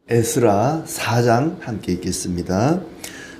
에스라 4장 함께 읽겠습니다.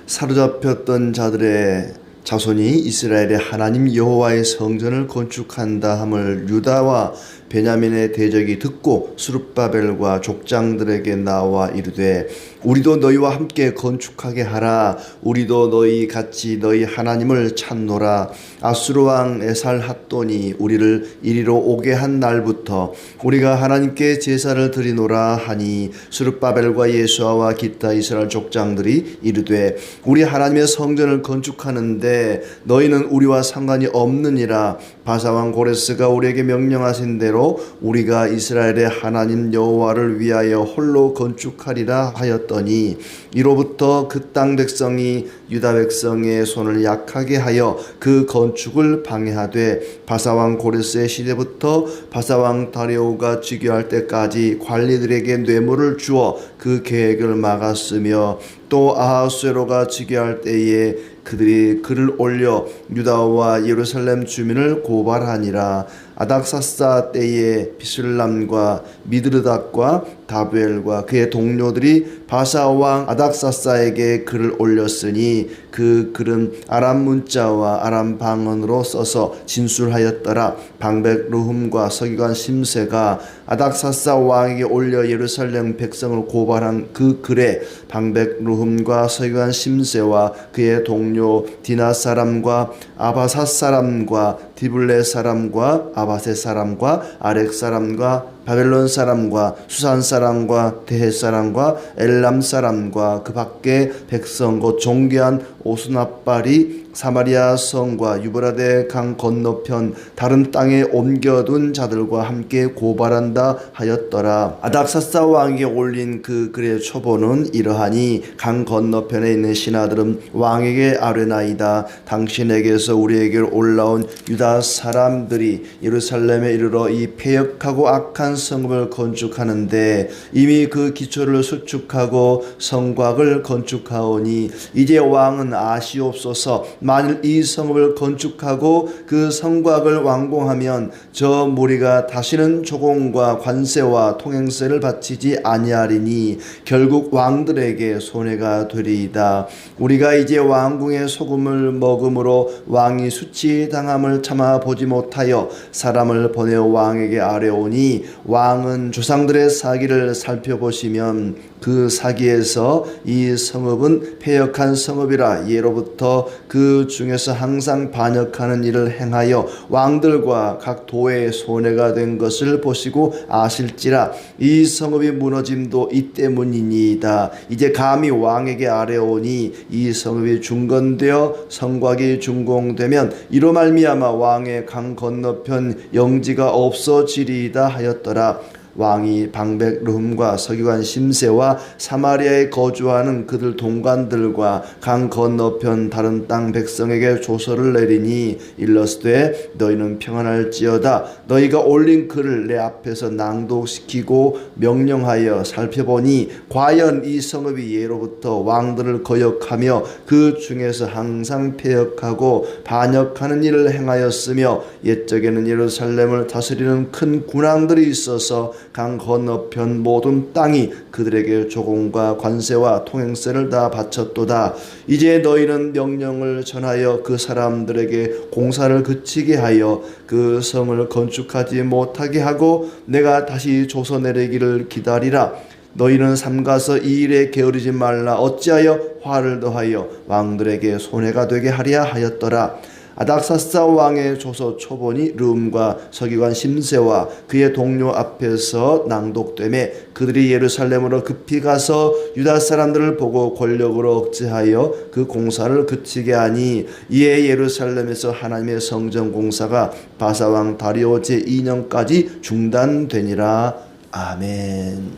사로잡혔던 자들의 자손이 이스라엘의 하나님 여호와의 성전을 건축한다 함을 유다와 베냐민의 대적이 듣고 스룹바벨과 족장들에게 나와 이르되 우리도 너희와 함께 건축하게 하라. 우리도 너희 같이 너희 하나님을 찾노라. 아수르 왕 에살핫돈이 우리를 이리로 오게 한 날부터 우리가 하나님께 제사를 드리노라 하니 스룹바벨과 예수아와 기타 이스라엘 족장들이 이르되 우리 하나님의 성전을 건축하는데 너희는 우리와 상관이 없느니라. 바사왕 고레스가 우리에게 명령하신 대로 우리가 이스라엘의 하나님 여호와를 위하여 홀로 건축하리라 하였더니 이로부터 그 땅 백성이 유다 백성의 손을 약하게 하여 그 건축을 방해하되 바사왕 고레스의 시대부터 바사왕 다리오가 즉위할 때까지 관리들에게 뇌물을 주어 그 계획을 막았으며 또 아하수에로가 즉위할 때에 그들이 글을 올려 유다와 예루살렘 주민을 고발하니라. 아닥사사 때에 비술람과 미드르닷과 다부엘과 그의 동료들이 바사왕 아닥사사에게 글을 올렸으니 그 글은 아람 문자와 아람 방언으로 써서 진술하였더라. 방백 르훔과 서기관 심세가 아닥사사 왕에게 올려 예루살렘 백성을 고발한 그 글에 방백 르훔과 서기관 심세와 그의 동료 디나 사람과 아바사 사람과 디블레 사람과 아바세 사람과 아렉 사람과 바벨론 사람과 수산 사람과 대헷 사람과 엘람 사람과 그 밖에 백성 곧 존귀한 오스나발이 사마리아 성과 유브라데 강 건너편 다른 땅에 옮겨둔 자들과 함께 고발한다 하였더라. 아닥사사 왕에게 올린 그 글의 초본은 이러하니 강 건너편에 있는 신하들은 왕에게 아뢰나이다. 당신에게서 우리에게 올라온 유다 사람들이 예루살렘에 이르러 이 패역하고 악한 성읍을 건축하는데 이미 그 기초를 수축하고 성곽을 건축하오니 이제 왕은 아시옵소서. 만일 이 성읍을 건축하고 그 성곽을 완공하면 저 무리가 다시는 조공과 관세와 통행세를 바치지 아니하리니 결국 왕들에게 손해가 되리이다. 우리가 이제 왕궁의 소금을 먹음으로 왕이 수치당함을 참아 보지 못하여 사람을 보내어 왕에게 아뢰오니 왕은 조상들의 사기를 살펴보시면 그 사기에서 이 성읍은 패역한 성읍이라 예로부터 그 중에서 항상 반역하는 일을 행하여 왕들과 각 도에 손해가 된 것을 보시고 아실지라. 이 성읍이 무너짐도 이 때문이니이다. 이제 감히 왕에게 아뢰오니 이 성읍이 중건되어 성곽이 준공되면 이로 말미암아 왕의 강 건너편 영지가 없어지리이다 하였더라. 왕이 방백 르훔과 서기관 심세와 사마리아에 거주하는 그들 동관들과 강 건너편 다른 땅 백성에게 조서를 내리니 일러스되 너희는 평안할지어다. 너희가 올린 글을 내 앞에서 낭독시키고 명령하여 살펴보니 과연 이 성읍이 예로부터 왕들을 거역하며 그 중에서 항상 패역하고 반역하는 일을 행하였으며 옛적에는 예루살렘을 다스리는 큰 군왕들이 있어서 강 건너편 모든 땅이 그들에게 조공과 관세와 통행세를 다 바쳤도다. 이제 너희는 명령을 전하여 그 사람들에게 공사를 그치게 하여 그 성을 건축하지 못하게 하고 내가 다시 조서 내리기를 기다리라. 너희는 삼가서 이 일에 게으르지 말라. 어찌하여 화를 더하여 왕들에게 손해가 되게 하랴 하였더라. 아닥사사 왕의 조서 초본이 르훔과 서기관 심세와 그의 동료 앞에서 낭독되매 그들이 예루살렘으로 급히 가서 유다 사람들을 보고 권력으로 억제하여 그 공사를 그치게 하니 이에 예루살렘에서 하나님의 성전 공사가 바사왕 다리오 제2년까지 중단되니라. 아멘.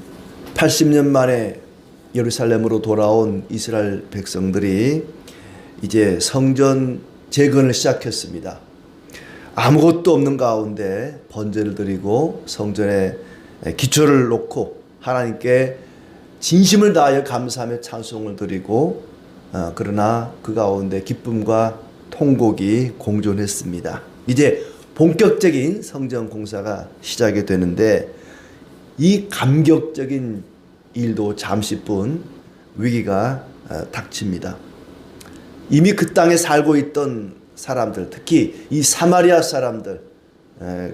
80년 만에 예루살렘으로 돌아온 이스라엘 백성들이 이제 성전 재건을 시작했습니다. 아무것도 없는 가운데 번제를 드리고 성전에 기초를 놓고 하나님께 진심을 다하여 감사하며 찬송을 드리고 그러나 그 가운데 기쁨과 통곡이 공존했습니다. 이제 본격적인 성전 공사가 시작이 되는데 이 감격적인 일도 잠시뿐 위기가 닥칩니다. 이미 그 땅에 살고 있던 사람들, 특히 이 사마리아 사람들,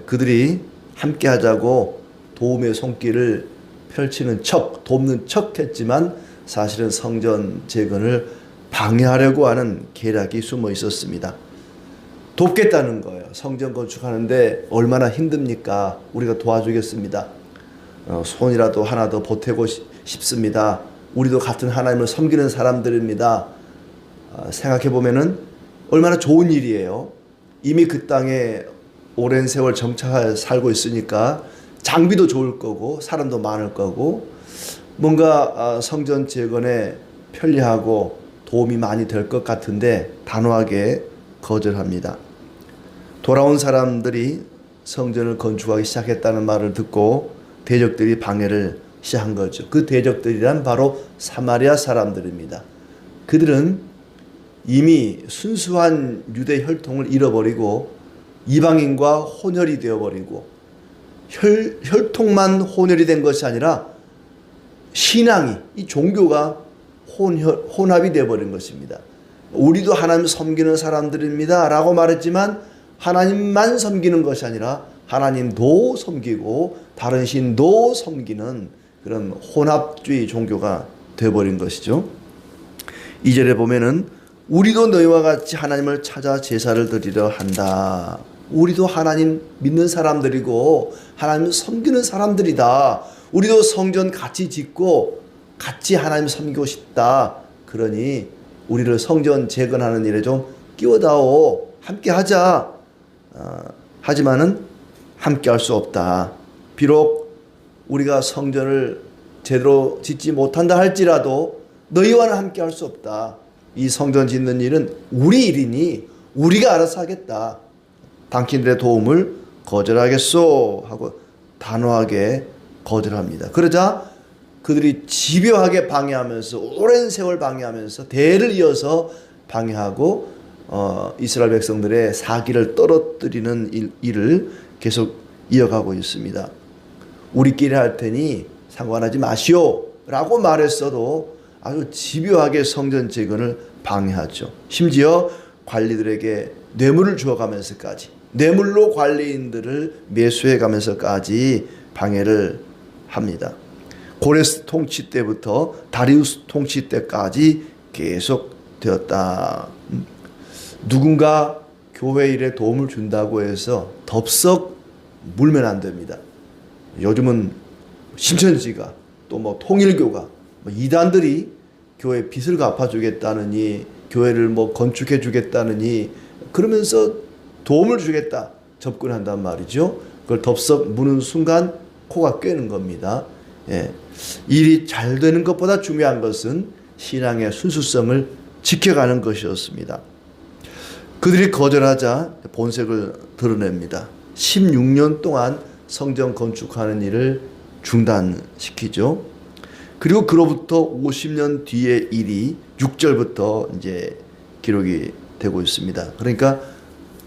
그들이 함께 하자고 도움의 손길을 펼치는 척, 돕는 척 했지만 사실은 성전 재건을 방해하려고 하는 계략이 숨어 있었습니다. 돕겠다는 거예요. 성전 건축하는데 얼마나 힘듭니까? 우리가 도와주겠습니다. 손이라도 하나 더 보태고 싶습니다. 우리도 같은 하나님을 섬기는 사람들입니다. 생각해 보면은 얼마나 좋은 일이에요. 이미 그 땅에 오랜 세월 정착해 살고 있으니까 장비도 좋을 거고 사람도 많을 거고 뭔가 성전 재건에 편리하고 도움이 많이 될 것 같은데 단호하게 거절합니다. 돌아온 사람들이 성전을 건축하기 시작했다는 말을 듣고 대적들이 방해를 시작한 거죠. 그 대적들이란 바로 사마리아 사람들입니다. 그들은 이미 순수한 유대 혈통을 잃어버리고 이방인과 혼혈이 되어버리고 혈통만 혼혈이 된 것이 아니라 신앙이, 이 종교가 혼합이 되어버린 것입니다. 우리도 하나님 섬기는 사람들입니다 라고 말했지만 하나님만 섬기는 것이 아니라 하나님도 섬기고 다른 신도 섬기는 그런 혼합주의 종교가 되어버린 것이죠. 2절에 보면은 우리도 너희와 같이 하나님을 찾아 제사를 드리려 한다. 우리도 하나님 믿는 사람들이고 하나님 섬기는 사람들이다. 우리도 성전 같이 짓고 같이 하나님 섬기고 싶다. 그러니 우리를 성전 재건하는 일에 좀 끼워다오. 함께 하자. 하지만은 함께 할 수 없다. 비록 우리가 성전을 제대로 짓지 못한다 할지라도 너희와는 함께 할 수 없다. 이 성전 짓는 일은 우리 일이니 우리가 알아서 하겠다. 당신들의 도움을 거절하겠소 하고 단호하게 거절합니다. 그러자 그들이 집요하게 방해하면서 오랜 세월 방해하면서 대를 이어서 방해하고 이스라엘 백성들의 사기를 떨어뜨리는 일을 계속 이어가고 있습니다. 우리끼리 할 테니 상관하지 마시오 라고 말했어도 아주 집요하게 성전 재건을 방해하죠. 심지어 관리들에게 뇌물을 주어가면서까지 뇌물로 관리인들을 매수해가면서까지 방해를 합니다. 고레스 통치 때부터 다리우스 통치 때까지 계속 되었다. 누군가 교회 일에 도움을 준다고 해서 덥석 물면 안 됩니다. 요즘은 신천지가 또 뭐 통일교가 이단들이 교회 빚을 갚아주겠다느니 교회를 뭐 건축해 주겠다느니 그러면서 도움을 주겠다 접근한단 말이죠. 그걸 덥석 무는 순간 코가 꿰는 겁니다. 예. 일이 잘 되는 것보다 중요한 것은 신앙의 순수성을 지켜가는 것이었습니다. 그들이 거절하자 본색을 드러냅니다. 16년 동안 성전 건축하는 일을 중단시키죠. 그리고 그로부터 50년 뒤의 일이 6절부터 이제 기록이 되고 있습니다. 그러니까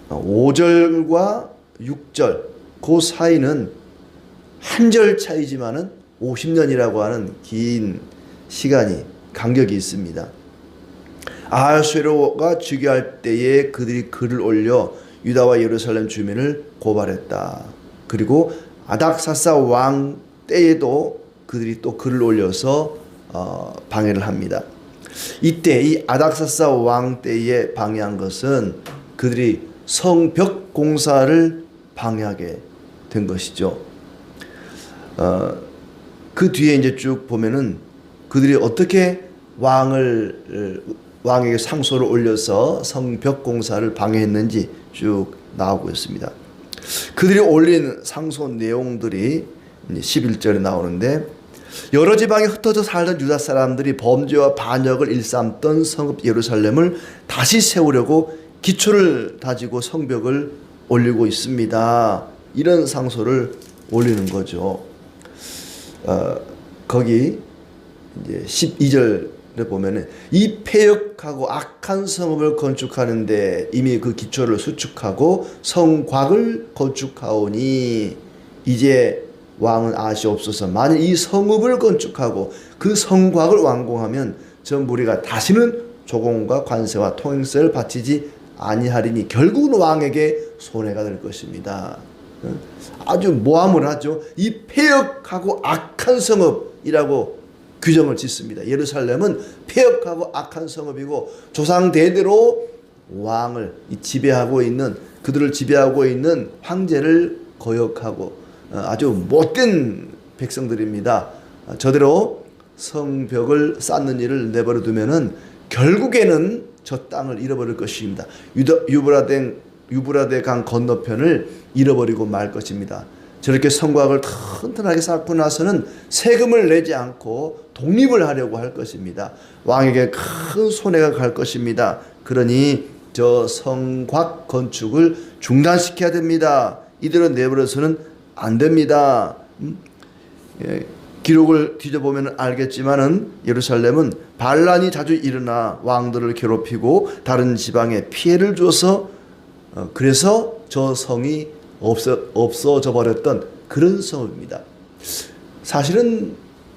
5절과 6절 그 사이는 한 절 차이지만은 50년이라고 하는 긴 시간이 간격이 있습니다. 아하수에로가 즉위할 때에 그들이 글을 올려 유다와 예루살렘 주민을 고발했다. 그리고 아닥사스 왕 때에도 그들이 또 글을 올려서 방해를 합니다. 이때 이 아닥사스 왕 때에 방해한 것은 그들이 성벽 공사를 방해하게 된 것이죠. 그 뒤에 이제 쭉 보면은 그들이 어떻게 왕에게 상소를 올려서 성벽 공사를 방해했는지 쭉 나오고 있습니다. 그들이 올린 상소 내용들이 11절에 나오는데 여러 지방에 흩어져 살던 유다 사람들이 범죄와 반역을 일삼던 성읍 예루살렘을 다시 세우려고 기초를 다지고 성벽을 올리고 있습니다. 이런 상소를 올리는 거죠. 거기 이제 12절에 보면은 이 폐역하고 악한 성읍을 건축하는데 이미 그 기초를 수축하고 성곽을 건축하오니 이제 왕은 아시옵소서. 만일 이 성읍을 건축하고 그 성곽을 완공하면 전부 우리가 다시는 조공과 관세와 통행세를 바치지 아니하리니 결국은 왕에게 손해가 될 것입니다. 아주 모함을 하죠. 이 폐역하고 악한 성읍이라고 규정을 짓습니다. 예루살렘은 폐역하고 악한 성읍이고 조상 대대로 왕을 지배하고 있는, 그들을 지배하고 있는 황제를 거역하고 아주 못된 백성들입니다. 저대로 성벽을 쌓는 일을 내버려 두면은 결국에는 저 땅을 잃어버릴 것입니다. 유브라데 강 건너편을 잃어버리고 말 것입니다. 저렇게 성곽을 튼튼하게 쌓고 나서는 세금을 내지 않고 독립을 하려고 할 것입니다. 왕에게 큰 손해가 갈 것입니다. 그러니 저 성곽 건축을 중단시켜야 됩니다. 이대로 내버려서는 안 됩니다. 기록을 뒤져보면 알겠지만은 예루살렘은 반란이 자주 일어나 왕들을 괴롭히고 다른 지방에 피해를 줘서 그래서 저 성이 없어져 버렸던 그런 성읍입니다. 사실은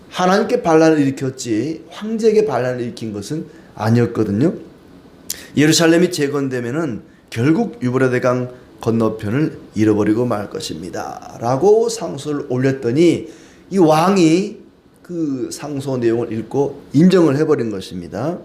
하나님께 반란을 일으켰지 황제에게 반란을 일으킨 것은 아니었거든요. 예루살렘이 재건되면은 결국 유브라데강 건너편을 잃어버리고 말 것입니다 라고 상소를 올렸더니 이 왕이 그 상소 내용을 읽고 인정을 해버린 것입니다.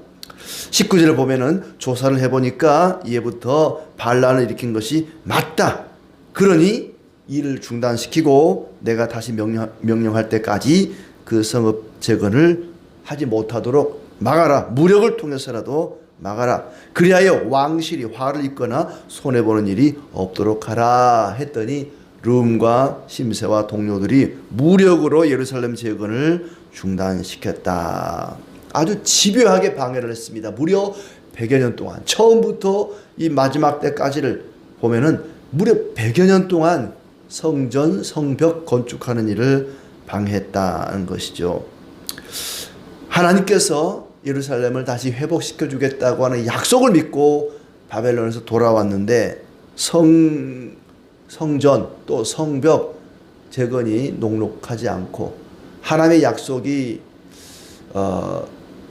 19절을 보면은 조사를 해보니까 이제부터 반란을 일으킨 것이 맞다. 그러니 이를 중단시키고 내가 다시 명령할 때까지 그 성읍 재건을 하지 못하도록 막아라. 무력을 통해서라도 막아라. 그리하여 왕실이 화를 입거나 손해보는 일이 없도록 하라 했더니 룸과 심세와 동료들이 무력으로 예루살렘 재건을 중단시켰다. 아주 집요하게 방해를 했습니다. 무려 100여 년 동안, 처음부터 이 마지막 때까지를 보면은 무려 100여 년 동안 성전, 성벽 건축하는 일을 방해했다는 것이죠. 하나님께서 예루살렘을 다시 회복시켜 주겠다고 하는 약속을 믿고 바벨론에서 돌아왔는데 성전 또 성벽 재건이 녹록하지 않고 하나님의 약속이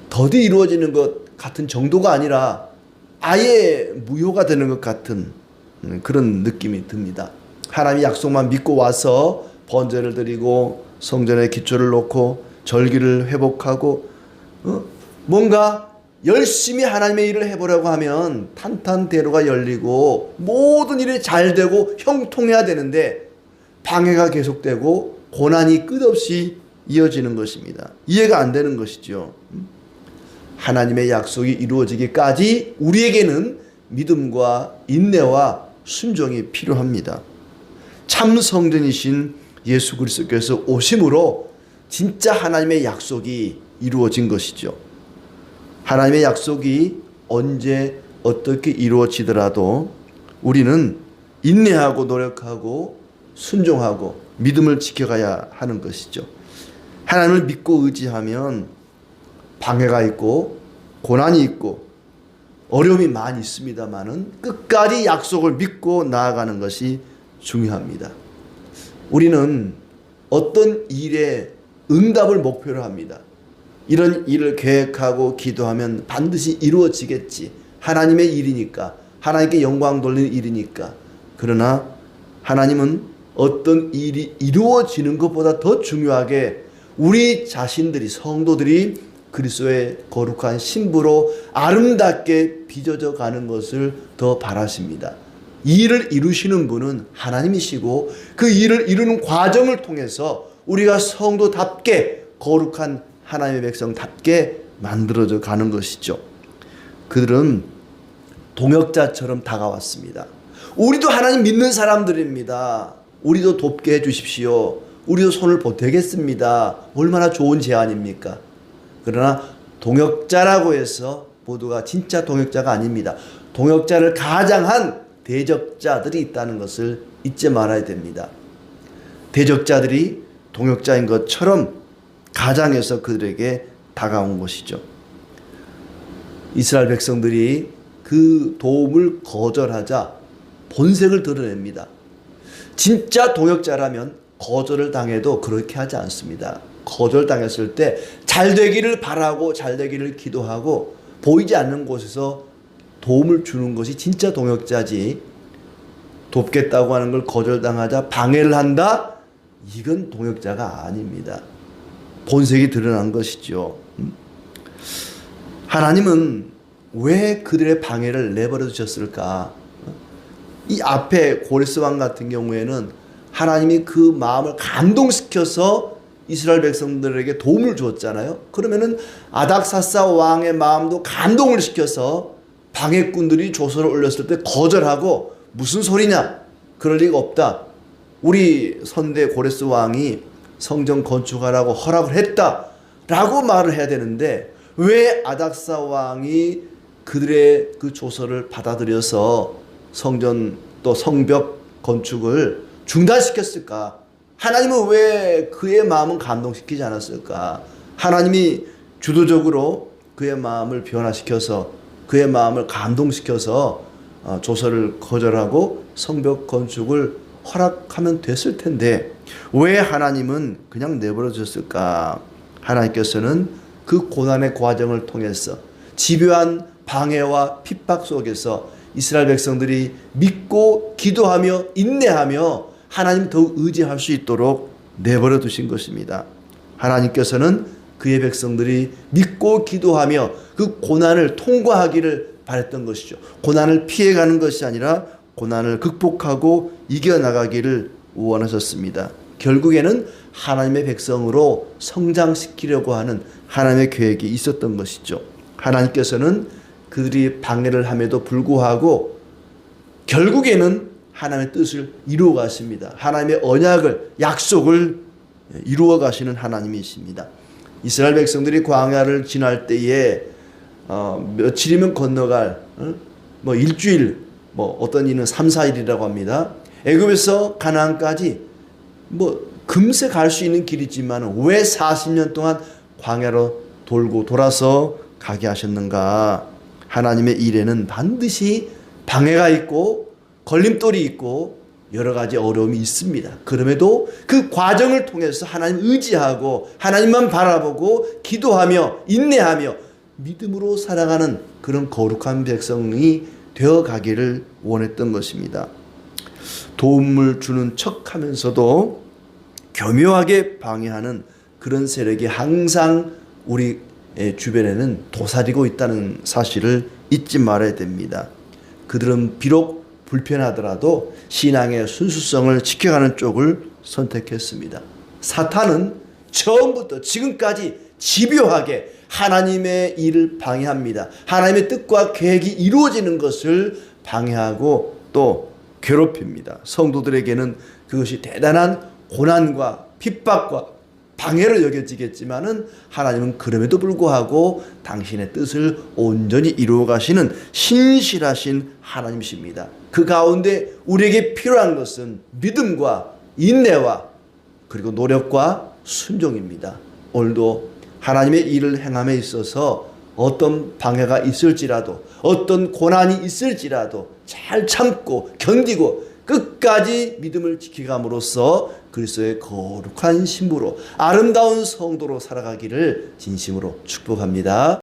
더디 이루어지는 것 같은 정도가 아니라 아예 무효가 되는 것 같은 그런 느낌이 듭니다. 하나님의 약속만 믿고 와서 번제를 드리고 성전에 기초를 놓고 절기를 회복하고 뭔가 열심히 하나님의 일을 해보려고 하면 탄탄대로가 열리고 모든 일이 잘 되고 형통해야 되는데 방해가 계속되고 고난이 끝없이 이어지는 것입니다. 이해가 안 되는 것이죠. 하나님의 약속이 이루어지기까지 우리에게는 믿음과 인내와 순종이 필요합니다. 참 성전이신 예수 그리스도께서 오심으로 진짜 하나님의 약속이 이루어진 것이죠. 하나님의 약속이 언제 어떻게 이루어지더라도 우리는 인내하고 노력하고 순종하고 믿음을 지켜가야 하는 것이죠. 하나님을 믿고 의지하면 방해가 있고 고난이 있고 어려움이 많이 있습니다만은 끝까지 약속을 믿고 나아가는 것이 중요합니다. 우리는 어떤 일에 응답을 목표로 합니다. 이런 일을 계획하고 기도하면 반드시 이루어지겠지. 하나님의 일이니까, 하나님께 영광 돌리는 일이니까. 그러나 하나님은 어떤 일이 이루어지는 것보다 더 중요하게 우리 자신들이, 성도들이 그리스도의 거룩한 신부로 아름답게 빚어져 가는 것을 더 바라십니다. 이 일을 이루시는 분은 하나님이시고 그 일을 이루는 과정을 통해서 우리가 성도답게 거룩한 하나님의 백성답게 만들어져 가는 것이죠. 그들은 동역자처럼 다가왔습니다. 우리도 하나님 믿는 사람들입니다. 우리도 돕게 해주십시오. 우리도 손을 보태겠습니다. 얼마나 좋은 제안입니까? 그러나 동역자라고 해서 모두가 진짜 동역자가 아닙니다. 동역자를 가장한 대적자들이 있다는 것을 잊지 말아야 됩니다. 대적자들이 동역자인 것처럼 가장해서 그들에게 다가온 것이죠. 이스라엘 백성들이 그 도움을 거절하자 본색을 드러냅니다. 진짜 동역자라면 거절을 당해도 그렇게 하지 않습니다. 거절당했을 때 잘 되기를 바라고 잘 되기를 기도하고 보이지 않는 곳에서 도움을 주는 것이 진짜 동역자지, 돕겠다고 하는 걸 거절당하자 방해를 한다? 이건 동역자가 아닙니다. 본색이 드러난 것이죠. 하나님은 왜 그들의 방해를 내버려 두셨을까? 이 앞에 고레스 왕 같은 경우에는 하나님이 그 마음을 감동시켜서 이스라엘 백성들에게 도움을 주었잖아요. 그러면은 아닥사스 왕의 마음도 감동을 시켜서 방해꾼들이 조서를 올렸을 때 거절하고 무슨 소리냐? 그럴 리가 없다. 우리 선대 고레스 왕이 성전 건축하라고 허락을 했다라고 말을 해야 되는데 왜 아닥사 왕이 그들의 그 조서를 받아들여서 성전 또 성벽 건축을 중단시켰을까? 하나님은 왜 그의 마음은 감동시키지 않았을까? 하나님이 주도적으로 그의 마음을 변화시켜서 그의 마음을 감동시켜서 조서를 거절하고 성벽 건축을 허락하면 됐을 텐데 왜 하나님은 그냥 내버려 두셨을까? 하나님께서는 그 고난의 과정을 통해서 집요한 방해와 핍박 속에서 이스라엘 백성들이 믿고 기도하며 인내하며 하나님 더욱 의지할 수 있도록 내버려 두신 것입니다. 하나님께서는 그의 백성들이 믿고 기도하며 그 고난을 통과하기를 바랬던 것이죠. 고난을 피해가는 것이 아니라 고난을 극복하고 이겨나가기를 원하셨습니다. 결국에는 하나님의 백성으로 성장시키려고 하는 하나님의 계획이 있었던 것이죠. 하나님께서는 그들이 방해를 함에도 불구하고 결국에는 하나님의 뜻을 이루어 가십니다. 하나님의 언약을, 약속을 이루어 가시는 하나님이십니다. 이스라엘 백성들이 광야를 지날 때에 며칠이면 건너갈 일주일, 어떤 이는 3, 4일이라고 합니다. 애굽에서 가나안까지 금세 갈 수 있는 길이지만 왜 40년 동안 광야로 돌고 돌아서 가게 하셨는가? 하나님의 일에는 반드시 방해가 있고 걸림돌이 있고 여러 가지 어려움이 있습니다. 그럼에도 그 과정을 통해서 하나님 의지하고 하나님만 바라보고 기도하며 인내하며 믿음으로 살아가는 그런 거룩한 백성이 되어 가기를 원했던 것입니다. 도움을 주는 척하면서도 교묘하게 방해하는 그런 세력이 항상 우리 주변에는 도사리고 있다는 사실을 잊지 말아야 됩니다. 그들은 비록 불편하더라도 신앙의 순수성을 지켜가는 쪽을 선택했습니다. 사탄은 처음부터 지금까지 집요하게 하나님의 일을 방해합니다. 하나님의 뜻과 계획이 이루어지는 것을 방해하고 또 괴롭힙니다. 성도들에게는 그것이 대단한 고난과 핍박과 방해로 여겨지겠지만은 하나님은 그럼에도 불구하고 당신의 뜻을 온전히 이루어 가시는 신실하신 하나님이십니다. 그 가운데 우리에게 필요한 것은 믿음과 인내와 그리고 노력과 순종입니다. 오늘도 하나님의 일을 행함에 있어서 어떤 방해가 있을지라도 어떤 고난이 있을지라도 잘 참고 견디고 끝까지 믿음을 지켜감으로써 그리스도의 거룩한 신부로 아름다운 성도로 살아가기를 진심으로 축복합니다.